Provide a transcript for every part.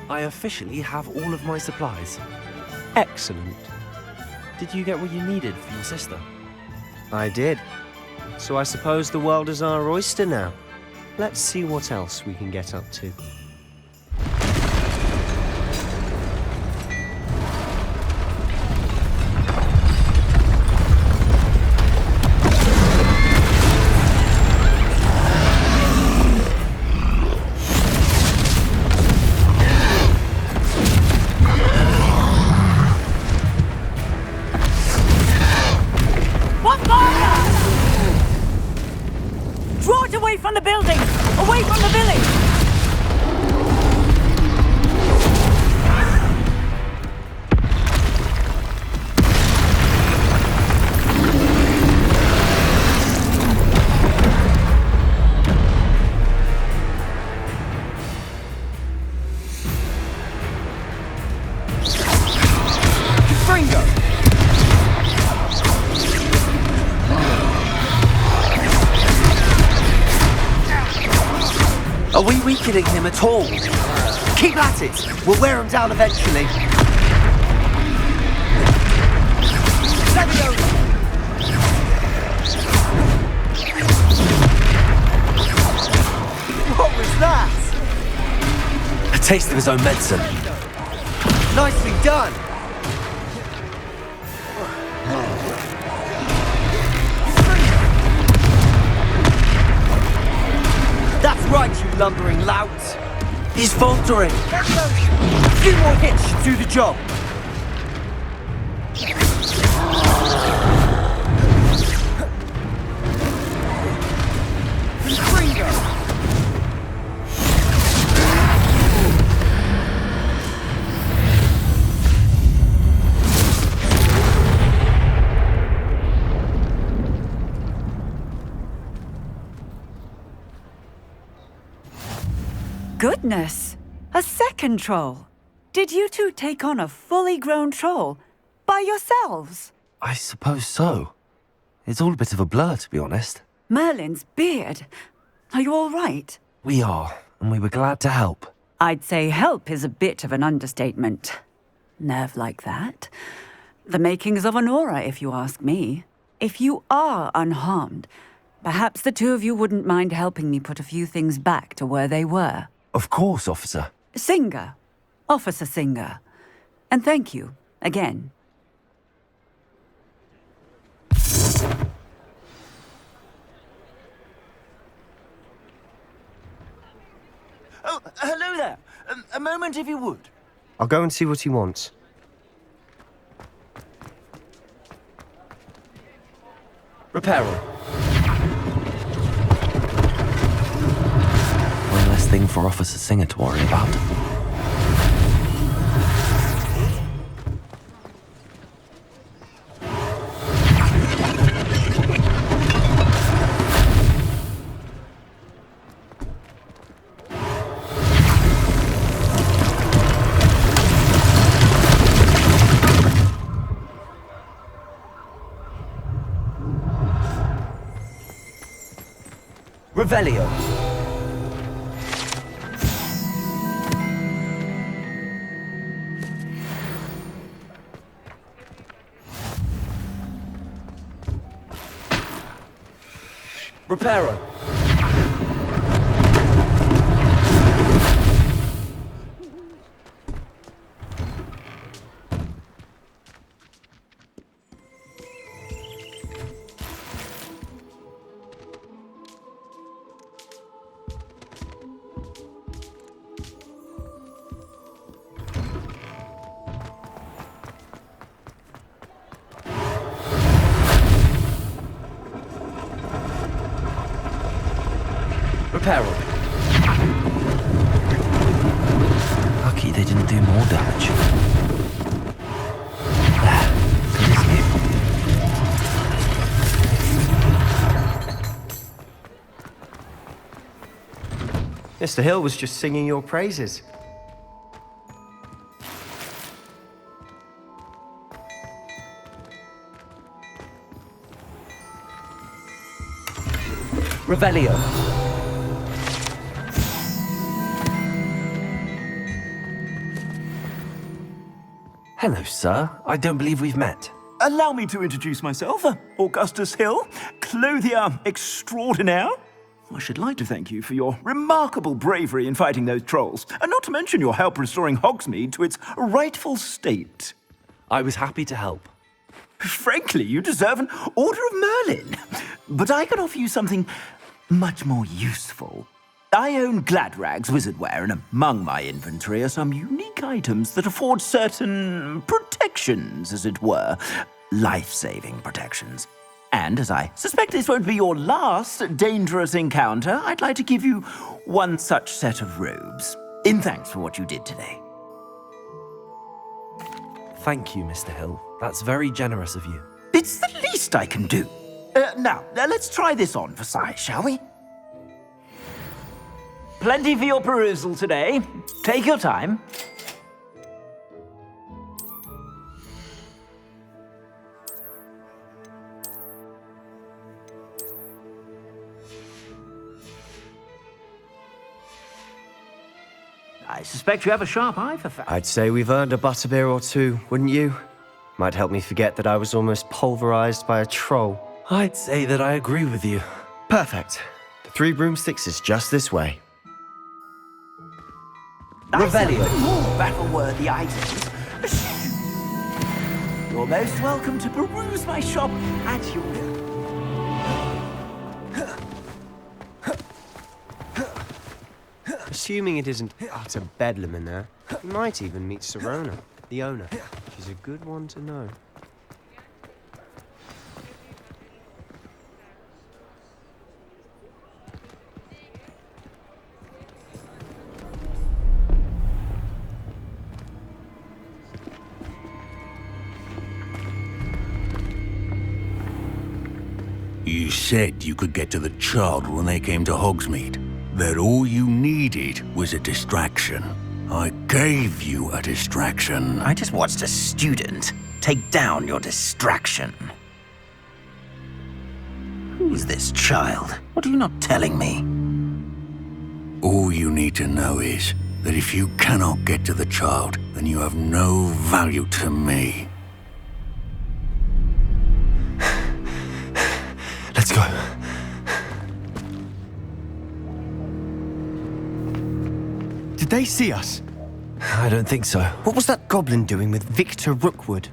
I officially have all of my supplies. Excellent. Did you get what you needed for your sister? I did. So I suppose the world is our oyster now. Let's see what else we can get up to. From the building! Away from the village! Are we weakening him at all? Keep at it! We'll wear him down eventually. What was that? A taste of his own medicine. Nicely done! That's right, you lumbering lout! He's faltering! A few more hits should do the job! Goodness! A second troll! Did you two take on a fully grown troll? By yourselves? I suppose so. It's all a bit of a blur, to be honest. Merlin's beard. Are you all right? We are, and we were glad to help. I'd say help is a bit of an understatement. Nerve like that. The makings of an aura, if you ask me. If you are unharmed, perhaps the two of you wouldn't mind helping me put a few things back to where they were. Of course, officer. Singer. Officer Singer. And thank you, again. Oh, hello there. A moment if you would. I'll go and see what he wants. Repairer. One less thing for Officer Singer to worry about. Revelio. Reparo. Reparo. Lucky they didn't do more damage. There. Mr. Hill was just singing your praises. Revelio. Hello, sir. I don't believe we've met. Allow me to introduce myself, Augustus Hill, clothier extraordinaire. I should like to thank you for your remarkable bravery in fighting those trolls, and not to mention your help restoring Hogsmeade to its rightful state. I was happy to help. Frankly, you deserve an Order of Merlin. But I can offer you something much more useful. I own Gladrag's wizardware, and among my inventory are some unique items that afford certain protections, as it were. Life-saving protections. And as I suspect this won't be your last dangerous encounter, I'd like to give you one such set of robes, in thanks for what you did today. Thank you, Mr. Hill. That's very generous of you. It's the least I can do. Now, let's try this on for size, shall we? Plenty for your perusal today. Take your time. I suspect you have a sharp eye for facts. I'd say we've earned a butterbeer or two, wouldn't you? Might help me forget that I was almost pulverized by a troll. I'd say that I agree with you. Perfect. The 3 broomsticks is just this way. Revelio. More battle-worthy items. You're most welcome to peruse my shop at your will. Assuming it isn't utter bedlam in there, you might even meet Serona, the owner. She's a good one to know. You said you could get to the child when they came to Hogsmeade. That all you needed was a distraction. I gave you a distraction. I just watched a student take down your distraction. Who's this child? What are you not telling me? All you need to know is that if you cannot get to the child, then you have no value to me. Let's go. Did they see us? I don't think so. What was that goblin doing with Victor Rookwood?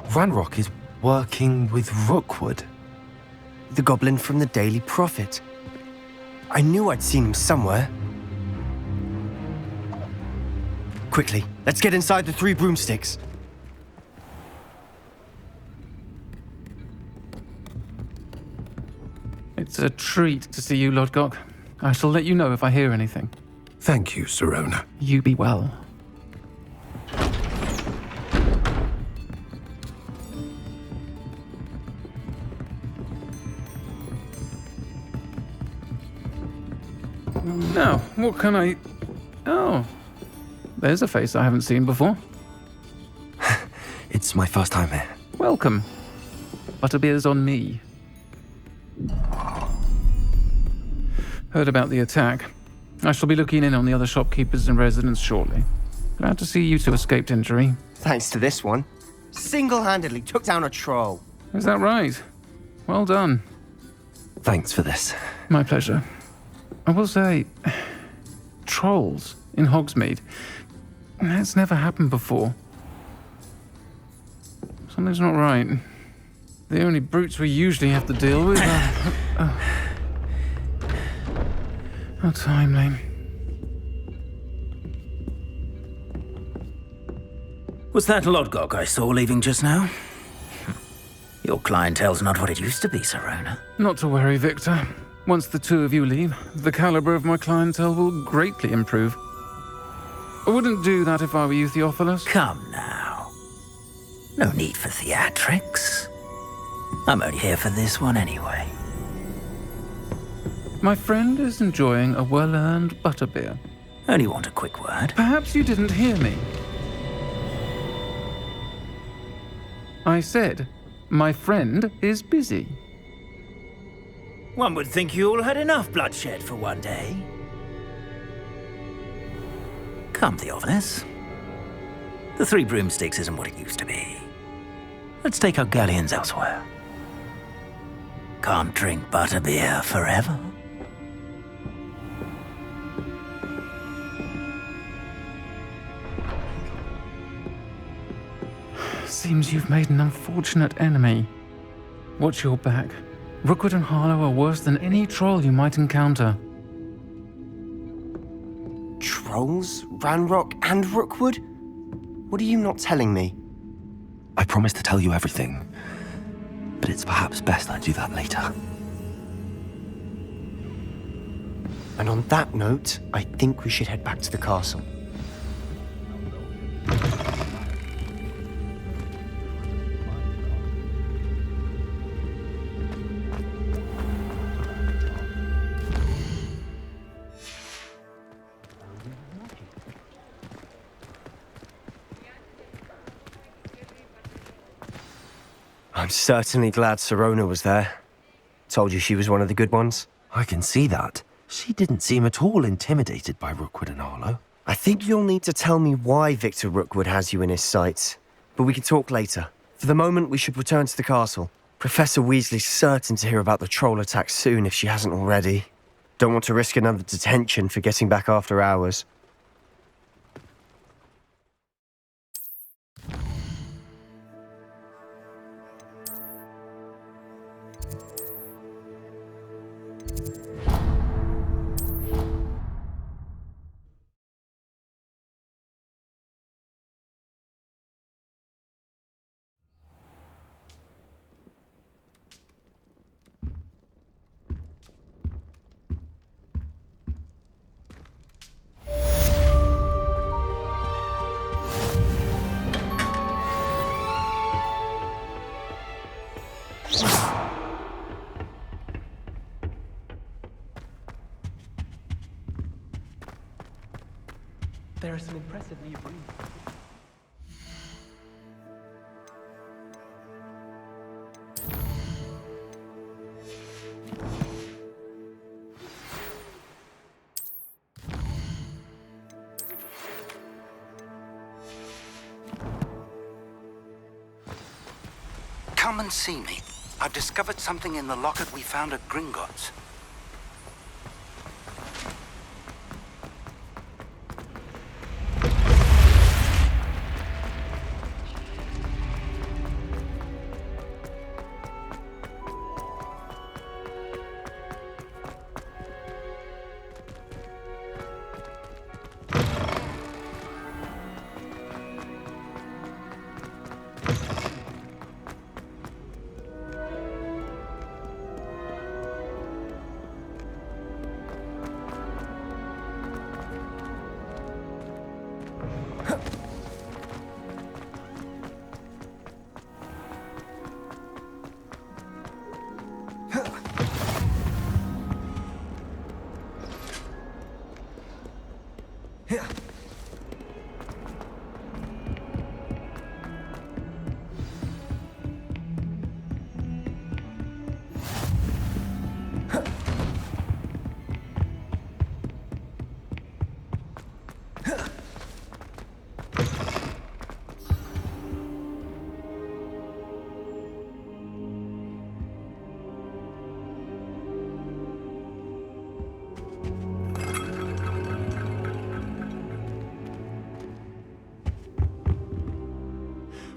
Ranrock is working with Rookwood. The goblin from the Daily Prophet. I knew I'd seen him somewhere. Quickly, let's get inside the 3 broomsticks. It's a treat to see you, Lodgok. I shall let you know if I hear anything. Thank you, Serona. You be well. Now, what can I... Oh, there's a face I haven't seen before. It's my first time here. Welcome. Butterbeer's on me. Heard about the attack. I shall be looking in on the other shopkeepers and residents shortly. Glad to see you two escaped injury. Thanks to this one. Single-handedly took down a troll. Is that right? Well done. Thanks for this. My pleasure. I will say, trolls in Hogsmeade. That's never happened before. Something's not right. The only brutes we usually have to deal with are... How timely. Was that Lodgok I saw leaving just now? Your clientele's not what it used to be, Serona. Not to worry, Victor. Once the 2 of you leave, the caliber of my clientele will greatly improve. I wouldn't do that if I were you, Theophilus. Come now. No need for theatrics. I'm only here for this one anyway. My friend is enjoying a well-earned butterbeer. Only want a quick word. Perhaps you didn't hear me. I said, my friend is busy. One would think you all had enough bloodshed for one day. Come, Theophilus. The Three Broomsticks isn't what it used to be. Let's take our galleons elsewhere. Can't drink butterbeer forever. Seems you've made an unfortunate enemy. Watch your back. Rookwood and Harlow are worse than any troll you might encounter. Trolls? Ranrock and Rookwood? What are you not telling me? I promised to tell you everything, but it's perhaps best I do that later. And on that note, I think we should head back to the castle. I'm certainly glad Sirona was there. Told you she was one of the good ones. I can see that. She didn't seem at all intimidated by Rookwood and Harlow. I think you'll need to tell me why Victor Rookwood has you in his sights. But we can talk later. For the moment, we should return to the castle. Professor Weasley's certain to hear about the troll attack soon if she hasn't already. Don't want to risk another detention for getting back after hours. There are some impressive new rooms. Come and see me. I've discovered something in the locket we found at Gringotts.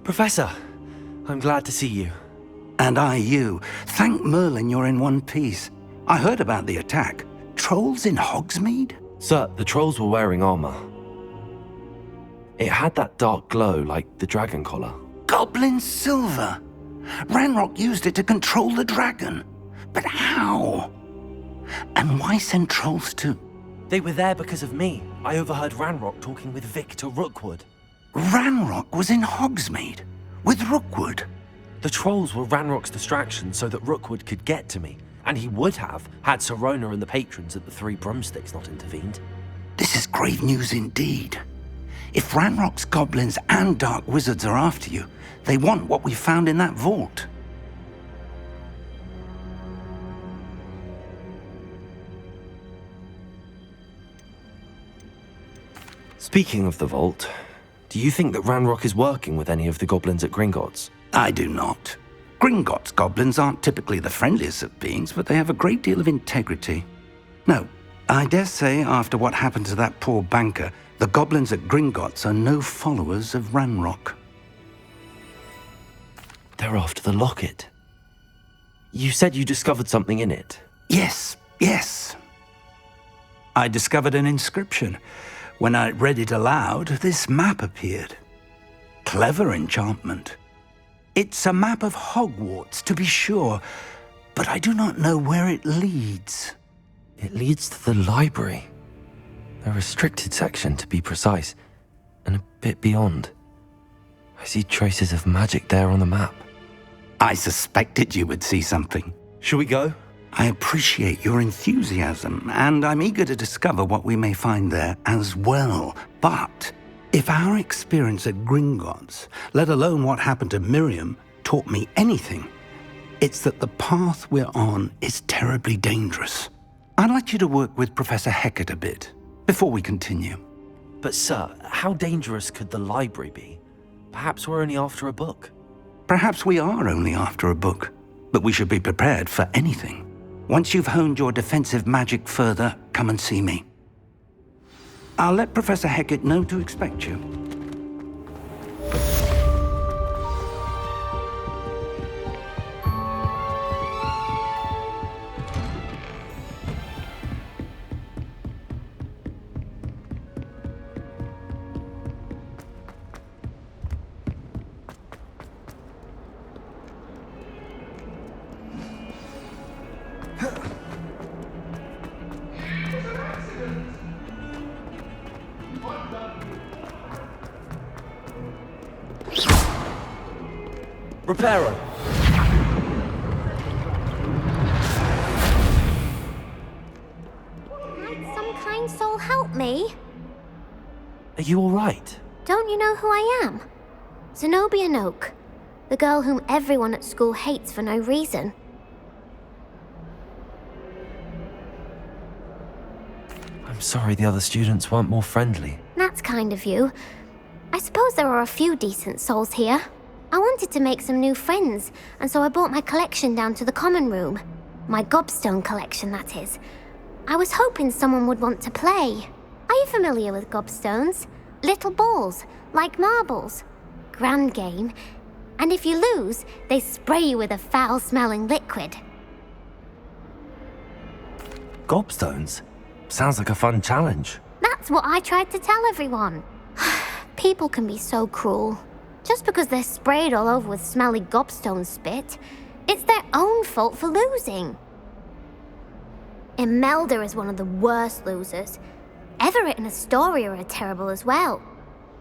Professor, I'm glad to see you. And I you. Thank Merlin you're in one piece. I heard about the attack. Trolls in Hogsmeade? Sir, the trolls were wearing armor. It had that dark glow like the dragon collar. Goblin silver! Ranrock used it to control the dragon. But how? And why send trolls too? They were there because of me. I overheard Ranrock talking with Victor Rookwood. Ranrock was in Hogsmeade with Rookwood. The trolls were Ranrock's distraction so that Rookwood could get to me, and he would have had Sirona and the patrons at the Three Broomsticks not intervened. This is grave news indeed. If Ranrock's goblins and dark wizards are after you, they want what we found in that vault. Speaking of the vault, Do you think that Ranrock is working with any of the goblins at Gringotts? I do not. Gringotts goblins aren't typically the friendliest of beings, but they have a great deal of integrity. No, I dare say after what happened to that poor banker, the goblins at Gringotts are no followers of Ranrock. They're after the locket. You said you discovered something in it. Yes. I discovered an inscription. When I read it aloud, this map appeared. Clever enchantment. It's a map of Hogwarts, to be sure, but I do not know where it leads. It leads to the library. A restricted section, to be precise, and a bit beyond. I see traces of magic there on the map. I suspected you would see something. Shall we go? I appreciate your enthusiasm, and I'm eager to discover what we may find there as well. But if our experience at Gringotts, let alone what happened to Miriam, taught me anything, it's that the path we're on is terribly dangerous. I'd like you to work with Professor Hecat a bit before we continue. But sir, how dangerous could the library be? Perhaps we're only after a book. Perhaps we are only after a book, but we should be prepared for anything. Once you've honed your defensive magic further, come and see me. I'll let Professor Hecat know to expect you. Reparo! Might some kind soul help me? Are you alright? Don't you know who I am? Zenobia Noak, the girl whom everyone at school hates for no reason. I'm sorry the other students weren't more friendly. That's kind of you. I suppose there are a few decent souls here. I wanted to make some new friends, and so I brought my collection down to the common room. My gobstone collection, that is. I was hoping someone would want to play. Are you familiar with gobstones? Little balls, like marbles. Grand game. And if you lose, they spray you with a foul-smelling liquid. Gobstones? Sounds like a fun challenge. That's what I tried to tell everyone. People can be so cruel. Just because they're sprayed all over with smelly gobstone spit, it's their own fault for losing. Imelda is one of the worst losers. Everett and Astoria are terrible as well.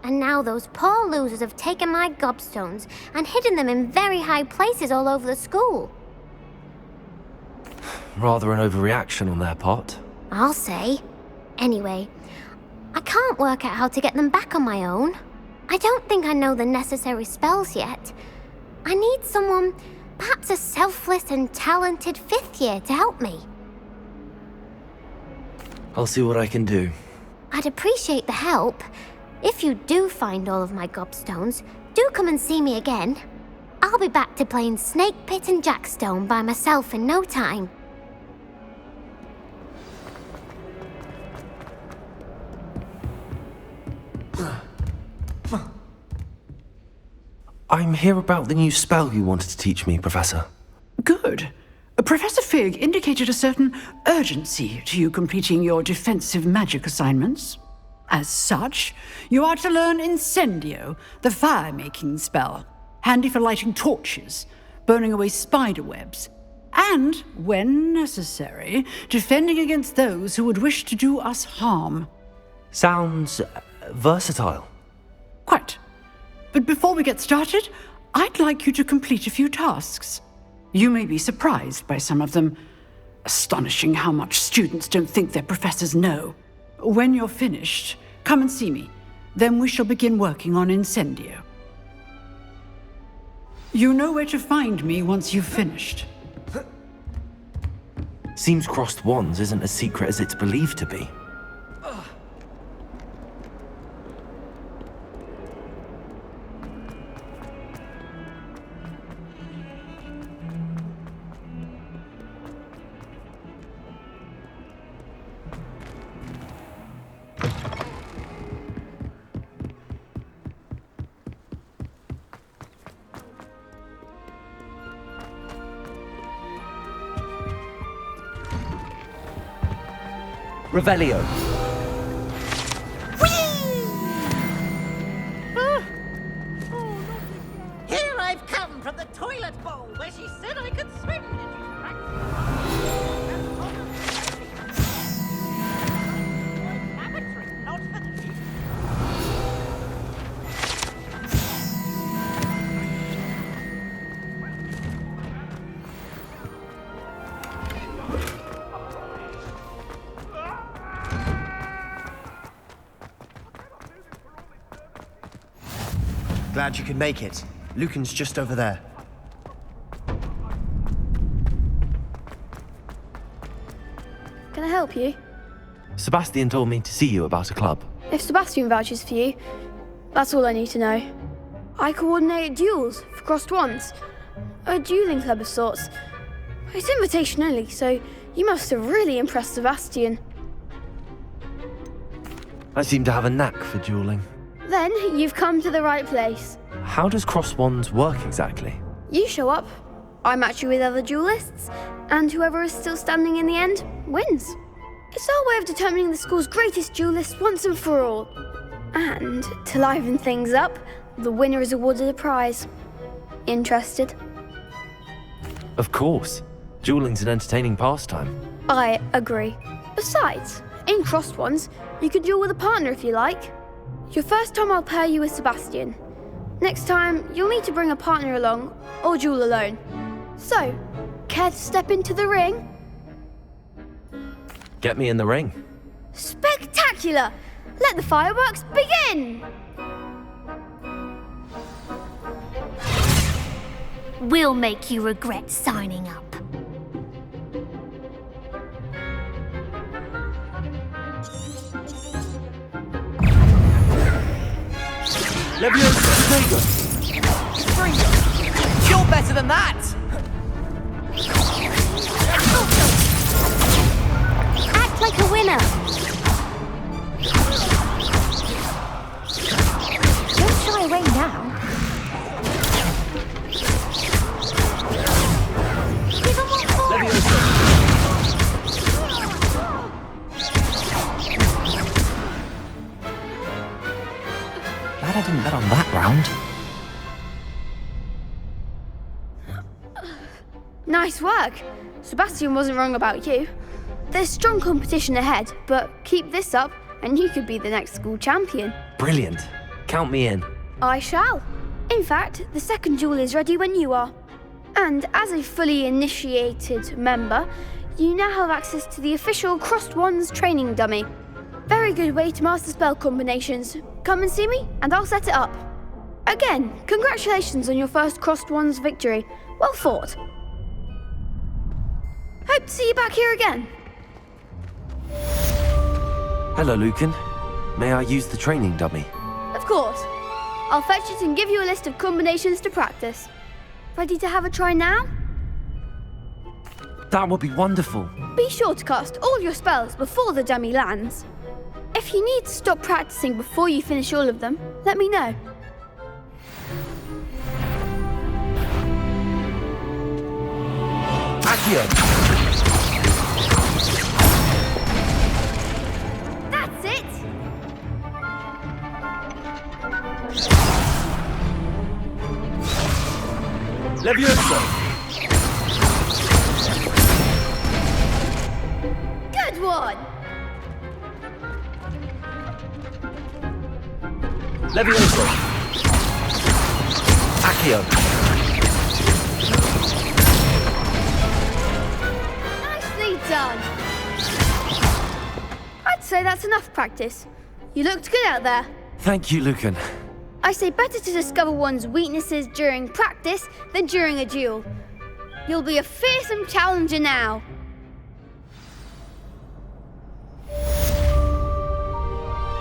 And now those poor losers have taken my gobstones and hidden them in very high places all over the school. Rather an overreaction on their part. I'll say. Anyway, I can't work out how to get them back on my own. I don't think I know the necessary spells yet. I need someone, perhaps a selfless and talented 5th year to help me. I'll see what I can do. I'd appreciate the help. If you do find all of my gobstones, do come and see me again. I'll be back to playing Snake Pit and Jackstone by myself in no time. I'm here about the new spell you wanted to teach me, Professor. Good. Professor Fig indicated a certain urgency to you completing your defensive magic assignments. As such, you are to learn Incendio, the fire-making spell, handy for lighting torches, burning away spider webs, and, when necessary, defending against those who would wish to do us harm. Sounds versatile. Quite. But before we get started, I'd like you to complete a few tasks. You may be surprised by some of them. Astonishing how much students don't think their professors know. When you're finished, come and see me. Then we shall begin working on Incendio. You know where to find me once you've finished. Seems crossed wands isn't as secret as it's believed to be. Revelio. Here I've come from the toilet bowl where she said I could swim. Did you practice? Lavatory, not for the deep. Glad you could make it. Lucan's just over there. Can I help you? Sebastian told me to see you about a club. If Sebastian vouches for you, that's all I need to know. I coordinate duels for crossed wands. A dueling club of sorts. It's invitation only, so you must have really impressed Sebastian. I seem to have a knack for dueling. Then you've come to the right place. How does cross wands work exactly? You show up, I match you with other duelists, and whoever is still standing in the end wins. It's our way of determining the school's greatest duelist once and for all. And to liven things up, the winner is awarded a prize. Interested? Of course. Dueling's an entertaining pastime. I agree. Besides, in crossed ones, you can duel with a partner if you like. Your first time I'll pair you with Sebastian. Next time, you'll need to bring a partner along, or duel alone. So, care to step into the ring? Get me in the ring. Spectacular! Let the fireworks begin! We'll make you regret signing up. Leviosa. Springer. You're better than that! Act like a winner. Don't shy away now. Give them what for. Glad I didn't bet on that round. Nice work. Sebastian wasn't wrong about you. There's strong competition ahead, but keep this up and you could be the next school champion. Brilliant. Count me in. I shall. In fact, the second duel is ready when you are. And as a fully initiated member, you now have access to the official Crossed Wands training dummy. Very good way to master spell combinations. Come and see me, and I'll set it up. Again, congratulations on your first Crossed Wands victory. Well fought. Hope to see you back here again. Hello, Lucan. May I use the training dummy? Of course. I'll fetch it and give you a list of combinations to practice. Ready to have a try now? That would be wonderful. Be sure to cast all your spells before the dummy lands. If you need to stop practicing before you finish all of them, let me know. Accio! That's it! Leviosa. Good one! Leviosa. Accio! Nicely done! I'd say that's enough practice. You looked good out there. Thank you, Lucan. I say better to discover one's weaknesses during practice than during a duel. You'll be a fearsome challenger now.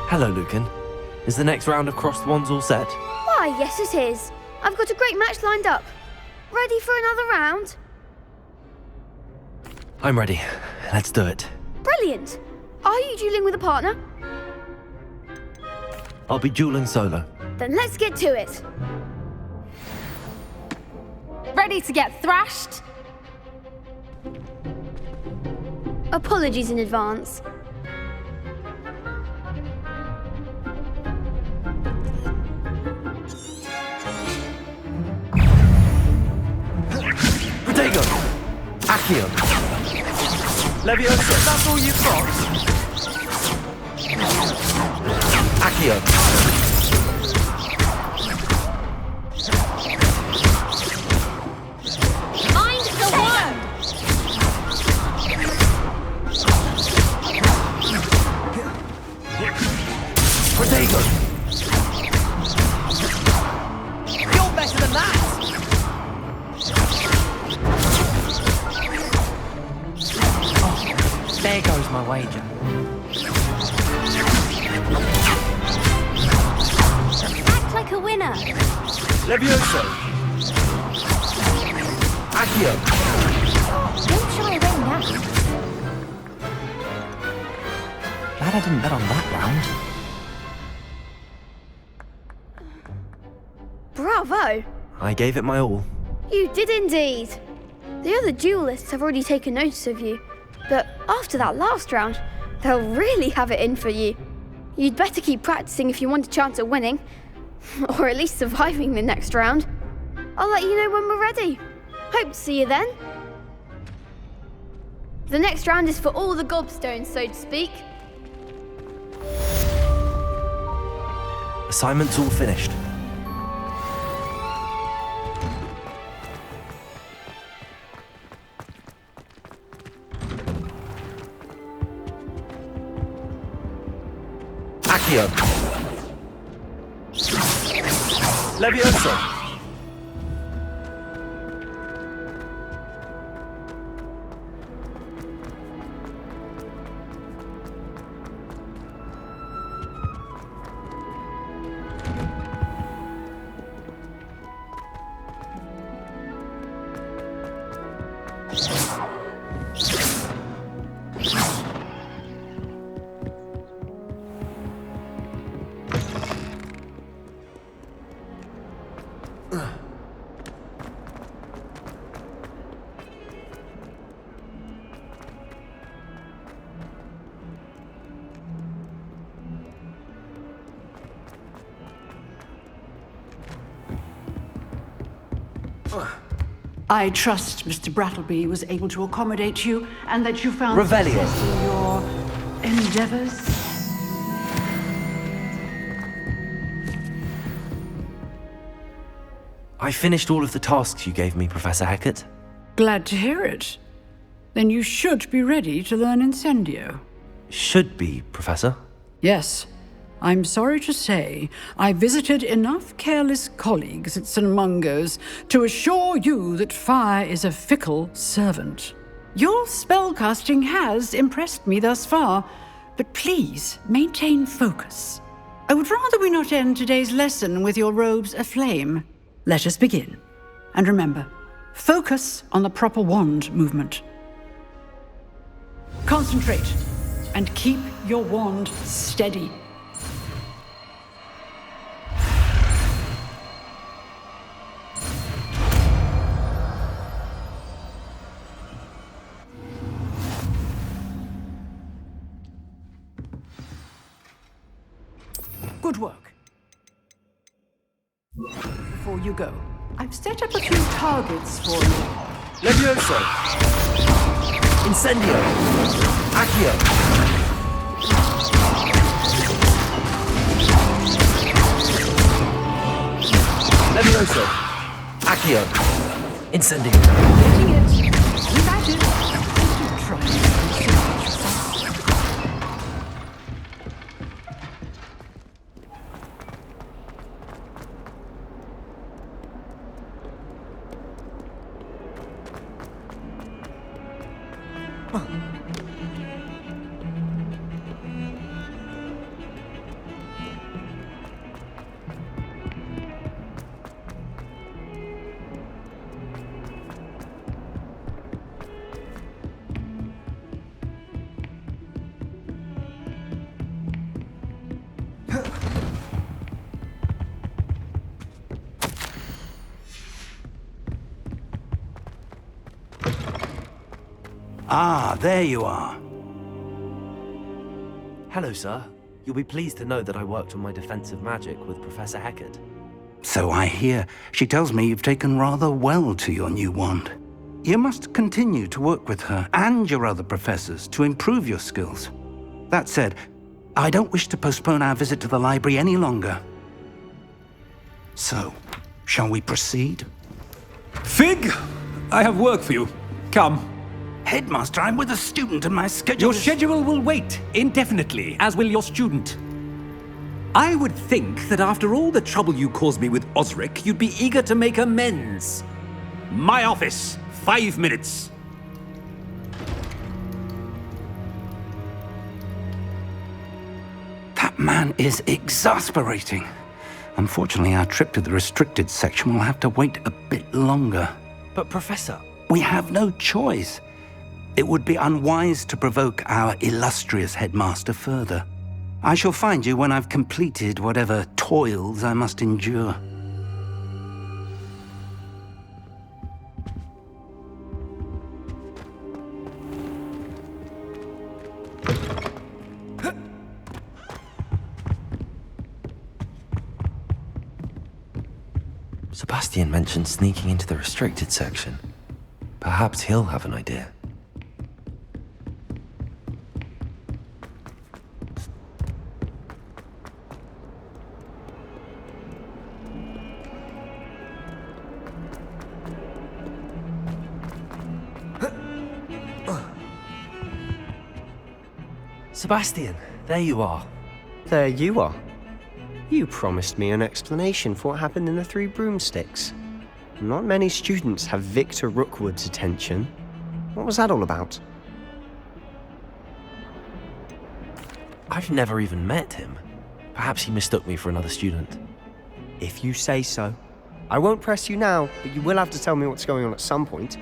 Hello, Lucan. Is the next round of Crossed Wands all set? Why, yes it is. I've got a great match lined up. Ready for another round? I'm ready. Let's do it. Brilliant. Are you dueling with a partner? I'll be dueling solo. Then let's get to it. Ready to get thrashed? Apologies in advance. Accio. Leviosa. That's all you've got? Accio. Mind the word! Protego. You're better than that! There goes my wager. Act like a winner. Levioso. Accio. Don't shy away now. Glad I didn't bet on that round. Bravo! I gave it my all. You did indeed. The other duelists have already taken notice of you, but after that last round, they'll really have it in for you. You'd better keep practicing if you want a chance at winning, or at least surviving the next round. I'll let you know when we're ready. Hope to see you then. The next round is for all the gobstones, so to speak. Assignment's all finished. Accio. Levioso. I trust Mr. Brattleby was able to accommodate you and that you found Revelio. success in your endeavors. I finished all of the tasks you gave me, Professor Hackett. Glad to hear it. Then you should be ready to learn Incendio. Should be, Professor. Yes. I'm sorry to say, I visited enough careless colleagues at St. Mungo's to assure you that fire is a fickle servant. Your spellcasting has impressed me thus far, but please maintain focus. I would rather we not end today's lesson with your robes aflame. Let us begin. And remember, focus on the proper wand movement. Concentrate and keep your wand steady. Good work. Before you go, I've set up a few targets for you. Levioso. Incendio. Accio. Levioso. Accio. Incendio. Getting it. Keep at it. Don't try to concentrate yourself. Ah, there you are. Hello, sir. You'll be pleased to know that I worked on my defensive magic with Professor Hackett. So I hear. She tells me you've taken rather well to your new wand. You must continue to work with her and your other professors to improve your skills. That said, I don't wish to postpone our visit to the library any longer. So, shall we proceed? Fig! I have work for you. Come. Headmaster, I'm with a student and my schedule Your schedule will wait indefinitely, as will your student. I would think that after all the trouble you caused me with Osric, you'd be eager to make amends. My office, 5 minutes. That man is exasperating. Unfortunately, our trip to the restricted section will have to wait a bit longer. But Professor... We have no choice. It would be unwise to provoke our illustrious headmaster further. I shall find you when I've completed whatever toils I must endure. Sebastian mentioned sneaking into the restricted section. Perhaps he'll have an idea. Sebastian, there you are. There you are. You promised me an explanation for what happened in the Three Broomsticks. Not many students have Victor Rookwood's attention. What was that all about? I've never even met him. Perhaps he mistook me for another student. If you say so. I won't press you now, but you will have to tell me what's going on at some point.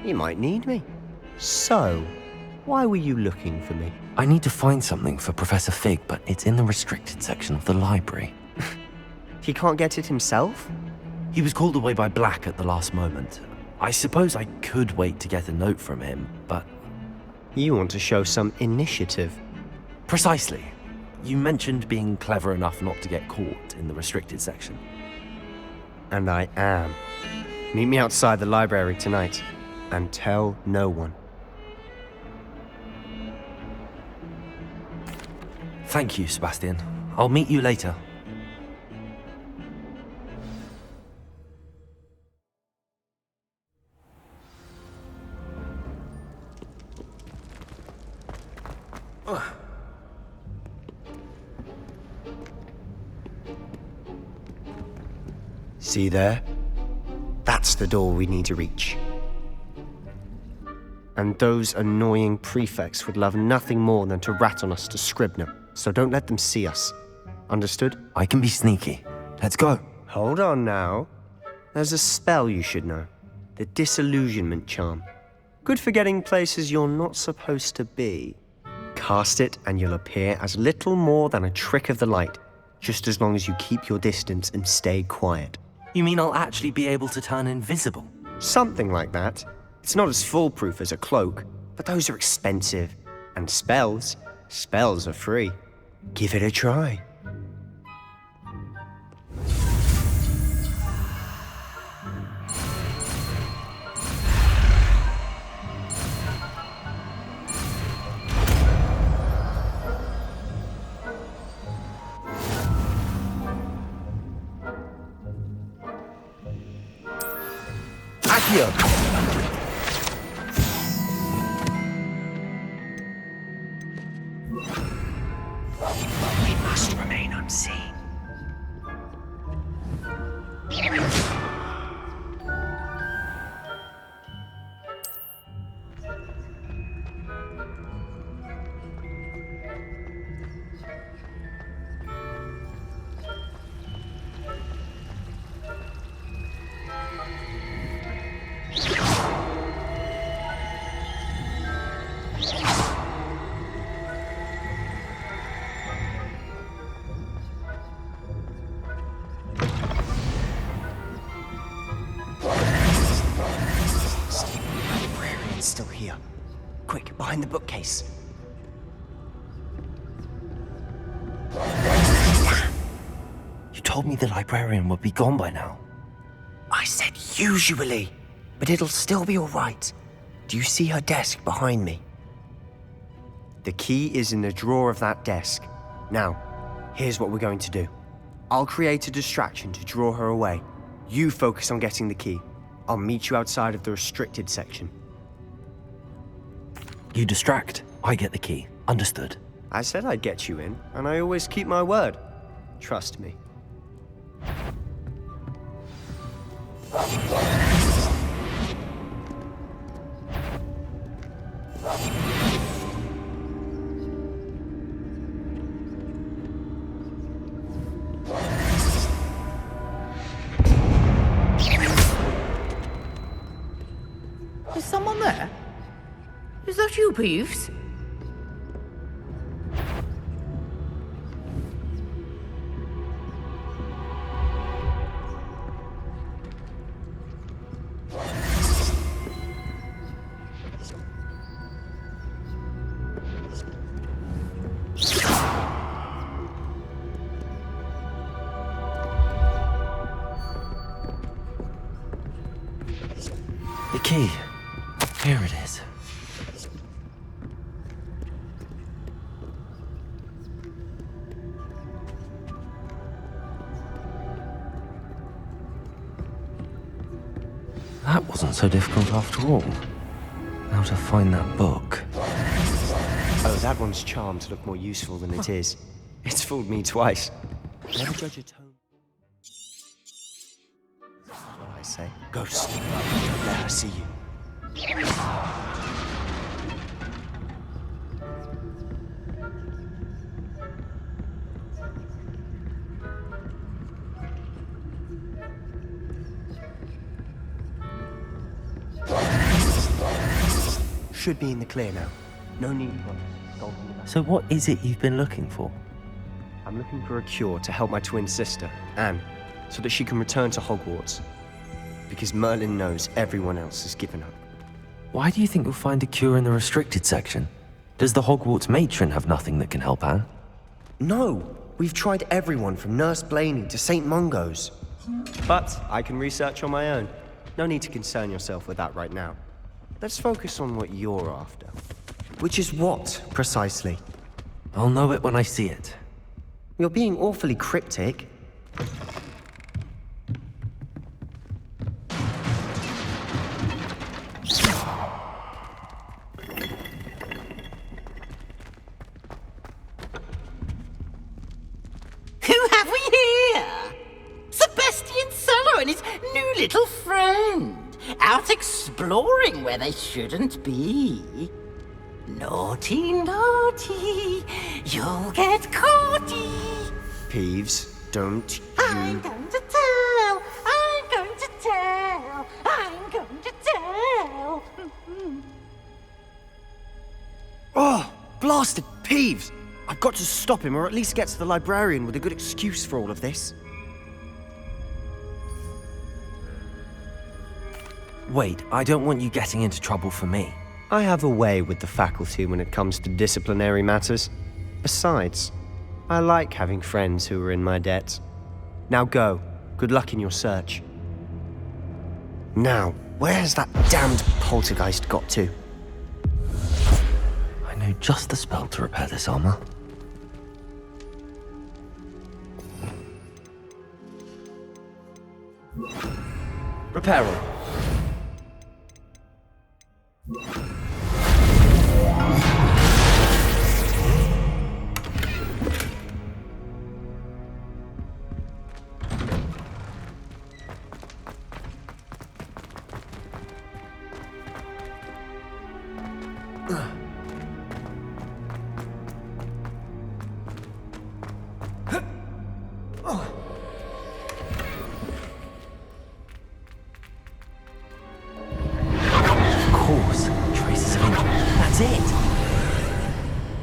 You might need me. So, why were you looking for me? I need to find something for Professor Fig, but it's in the restricted section of the library. He can't get it himself? He was called away by Black at the last moment. I suppose I could wait to get a note from him, but... You want to show some initiative. Precisely. You mentioned being clever enough not to get caught in the restricted section. And I am. Meet me outside the library tonight, and tell no one. Thank you, Sebastian. I'll meet you later. See there? That's the door we need to reach. And those annoying prefects would love nothing more than to rat on us to Scribner, so don't let them see us. Understood? I can be sneaky. Let's go. Hold on now. There's a spell you should know. The Disillusionment Charm. Good for getting places you're not supposed to be. Cast it and you'll appear as little more than a trick of the light, just as long as you keep your distance and stay quiet. You mean I'll actually be able to turn invisible? Something like that. It's not as foolproof as a cloak, but those are expensive. And spells are free. Give it a try. Accio! We must remain unseen. Still here. Quick, behind the bookcase. You told me the librarian would be gone by now. I said usually. but it'll still be all right. Do you see her desk behind me? The key is in the drawer of that desk. Now, here's what we're going to do. I'll create a distraction to draw her away. You focus on getting the key. I'll meet you outside of the restricted section. You distract, I get the key. Understood. I said I'd get you in, and I always keep my word. Trust me. Is someone there? Is that you, Peeves? The key. Here it is. That wasn't so difficult after all. How to find that book. Oh, that one's charmed to look more useful than it is. It's fooled me twice. Never judge a tone. That's what I say. Ghost, don't let her see you. Should be in the clear now. No need for gold on the back. So what is it you've been looking for? I'm looking for a cure to help my twin sister, Anne, so that she can return to Hogwarts. Because Merlin knows everyone else has given up. Why do you think you'll find a cure in the restricted section? Does the Hogwarts matron have nothing that can help Anne? No! We've tried everyone from Nurse Blaney to St. Mungo's. But I can research on my own. No need to concern yourself with that right now. Let's focus on what you're after. Which is what, precisely? I'll know it when I see it. You're being awfully cryptic. Who have we here? Sebastian Solo and his new little friend. Out exploring where they shouldn't be. Naughty, naughty, you'll get caughty. Peeves, don't you... I'm going to tell, I'm going to tell, I'm going to tell. Oh, blasted Peeves! I've got to stop him, or at least get to the librarian with a good excuse for all of this. Wait, I don't want you getting into trouble for me. I have a way with the faculty when it comes to disciplinary matters. Besides, I like having friends who are in my debt. Now go. Good luck in your search. Now, where's that damned poltergeist got to? I know just the spell to repair this armor. Repair.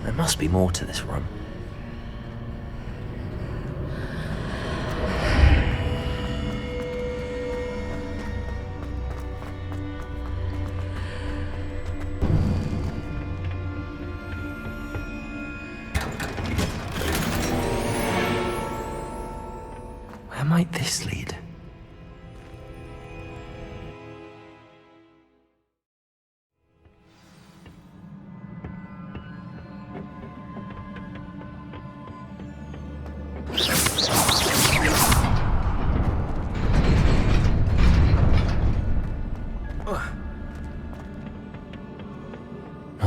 There must be more to this room. Where might this lead?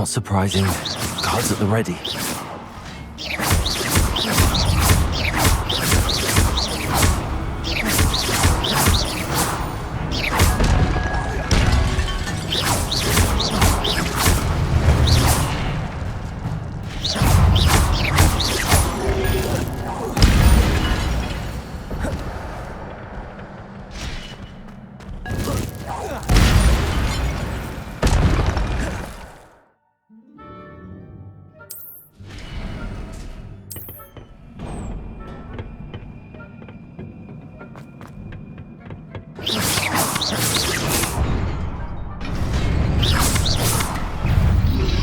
Not surprising. Guards at the ready.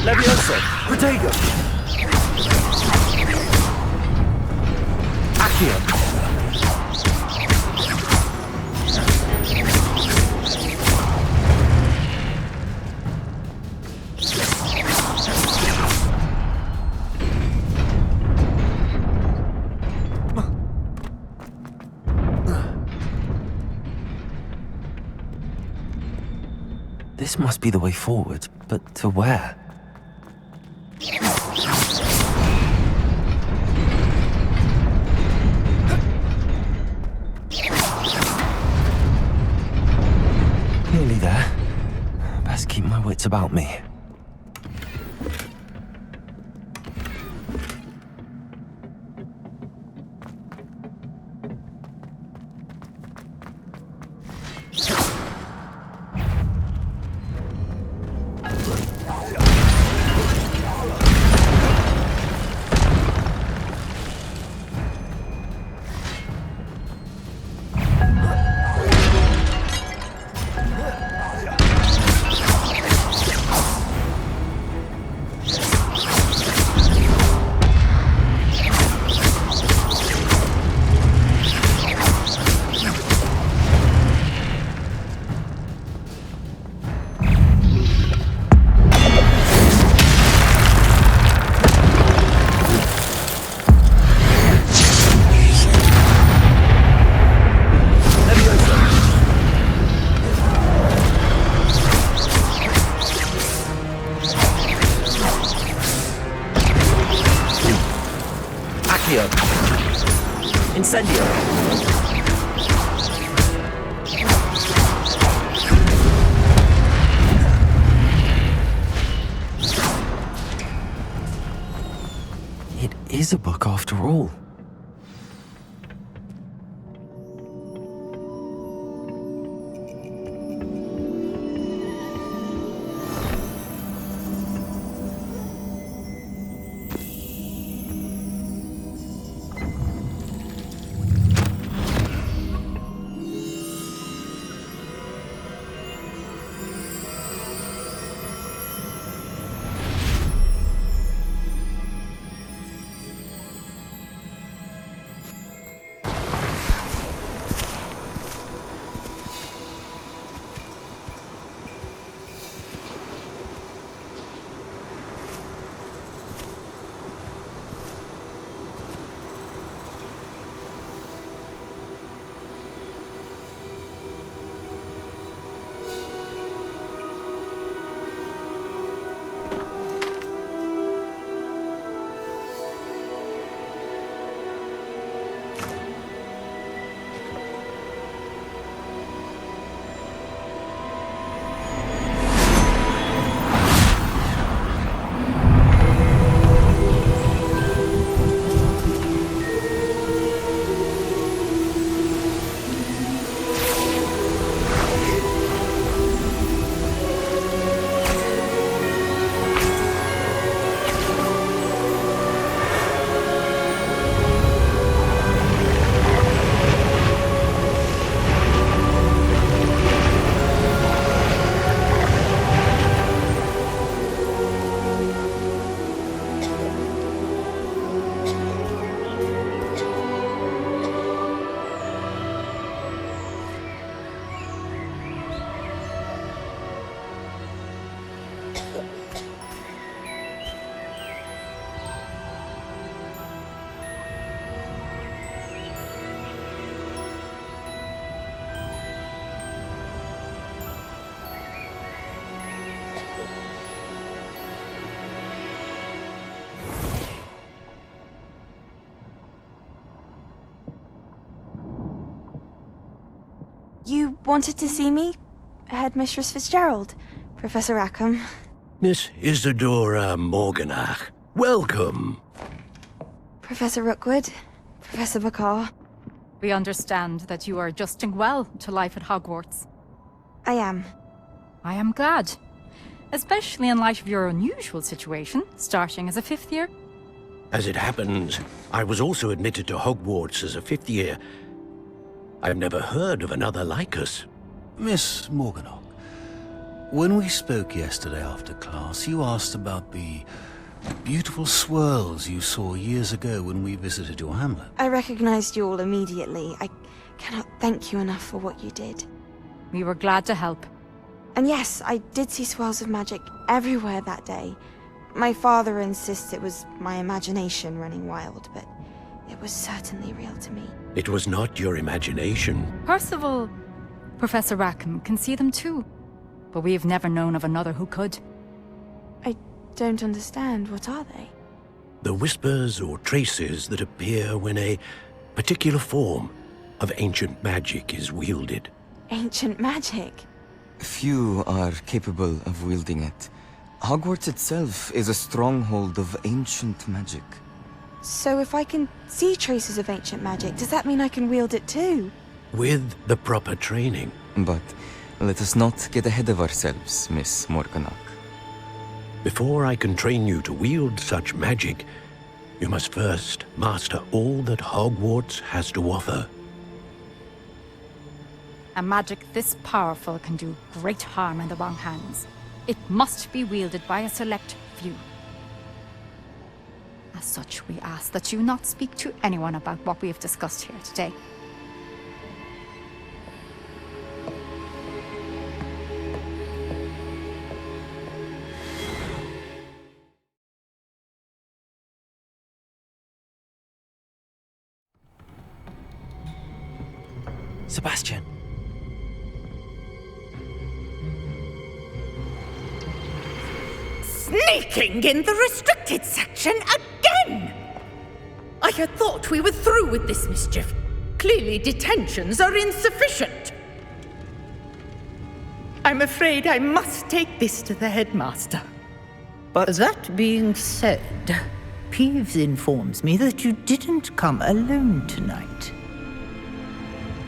Levioso! Protego! Accio! This must be the way forward, but to where? Nearly there. Best keep my wits about me. Incendio! It is a book after all. You wanted to see me? Headmistress Fitzgerald, Professor Rackham. Miss Isadora Morganach, welcome. Professor Rookwood, Professor Bakar. We understand that you are adjusting well to life at Hogwarts. I am. I am glad. Especially in light of your unusual situation, starting as a 5th year. As it happens, I was also admitted to Hogwarts as a 5th year. I've never heard of another like us. Miss Morganach, when we spoke yesterday after class, you asked about the beautiful swirls you saw years ago when we visited your hamlet. I recognized you all immediately. I cannot thank you enough for what you did. We were glad to help. And yes, I did see swirls of magic everywhere that day. My father insists it was my imagination running wild, but it was certainly real to me. It was not your imagination. Percival, Professor Rackham can see them too. But we have never known of another who could. I don't understand. What are they? The whispers or traces that appear when a particular form of ancient magic is wielded. Ancient magic? Few are capable of wielding it. Hogwarts itself is a stronghold of ancient magic. So if I can see traces of ancient magic, does that mean I can wield it too? With the proper training. But let us not get ahead of ourselves, Miss Morganach. Before I can train you to wield such magic, you must first master all that Hogwarts has to offer. A magic this powerful can do great harm in the wrong hands. It must be wielded by a select few. As such, we ask that you not speak to anyone about what we have discussed here today. Sebastian. Sneaking in the restricted section again! I had thought we were through with this mischief. Clearly detentions are insufficient. I'm afraid I must take this to the headmaster. But that being said, Peeves informs me that you didn't come alone tonight.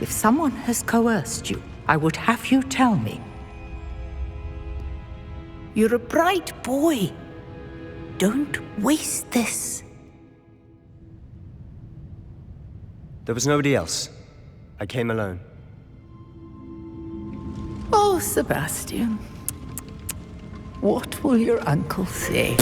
If someone has coerced you, I would have you tell me. You're a bright boy. Don't waste this. There was nobody else. I came alone. Oh, Sebastian. What will your uncle say?